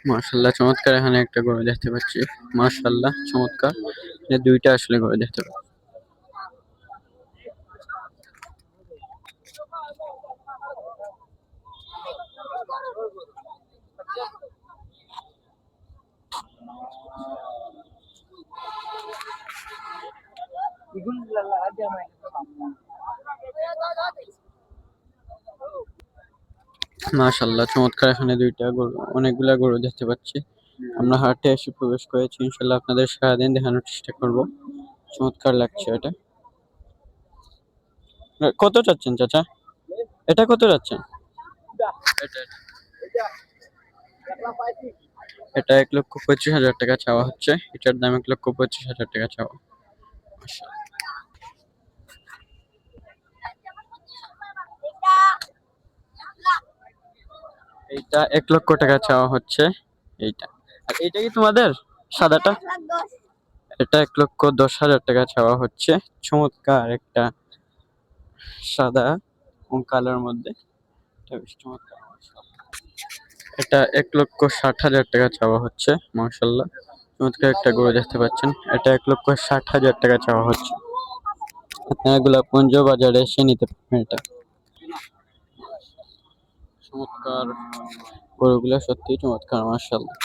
মাশাআল্লাহ চমৎকার, এখানে একটা গরু দেখতে পাচ্ছি। মাশাআল্লাহ চমৎকার, দুইটা আসলে গরু দেখতে পাচ্ছি। মাশাআল্লাহ চমৎকার, এখানে দুইটা গরু, অনেকগুলা গরু দেখতে পাচ্ছি। আমরা হাটে এসে প্রবেশ করেছি, ইনশাআল্লাহ আপনাদের সারাদিন দেখানোর চেষ্টা করব। চমৎকার লাগছে এটা। কত চাচ্ছেন চাচা? এটা কত যাচ্ছেন? এটা 1,25,000 টাকা চাওয়া হচ্ছে। এটার দাম 1,25,000 টাকা চাওয়া। এইটা 1,00,000 টাকা চাওয়া হচ্ছে। এইটা আর এইটা কি তোমাদের সাদাটা? এটা 1,10,000 টাকা চাওয়া হচ্ছে। চমৎকার একটা সাদা কালোর মধ্যে, এটা বেশ চমৎকার। এটা 1,60,000 টাকা চাওয়া হচ্ছে। মাশাআল্লাহ চমৎকার একটা গরু দেখতে পাচ্ছেন। এটা 1,60,000 টাকা চাওয়া হচ্ছে। আপনারা গোলাপগঞ্জ বাজারে এসে নিতে পারবেন এটা। চমৎকার গরুগুলা, সত্যি চমৎকার মাশাআল্লাহ।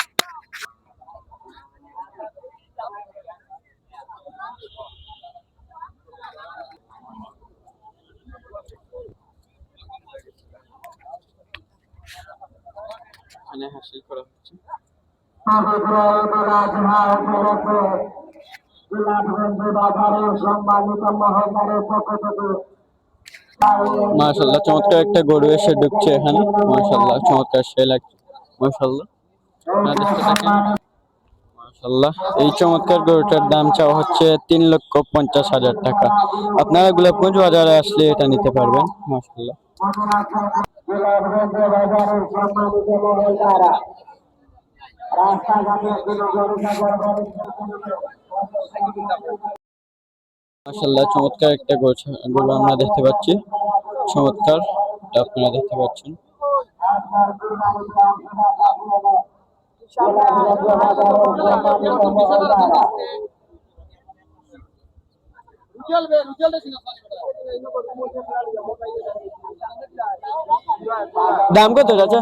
এখানে হাসিল করা হচ্ছে। মাশাআল্লাহ চমৎকার একটা গরু এসে ঢুকছে এখানে। মাশাআল্লাহ চমৎকার, সে লাগছে। মাশাআল্লাহ মাশাআল্লাহ, এই চমৎকার গরুটার দাম চাওয়া হচ্ছে 3,50,000 টাকা। আপনারা গোলাপগঞ্জ বাজারে আসলে এটা নিতে পারবেন। মাশাআল্লাহ মাশাআল্লাহ চমৎকার একটা গরু আমরা দেখতে পাচ্ছি। চমৎকার, আপনারা দেখতে পাচ্ছেন। দাম কত চাচা?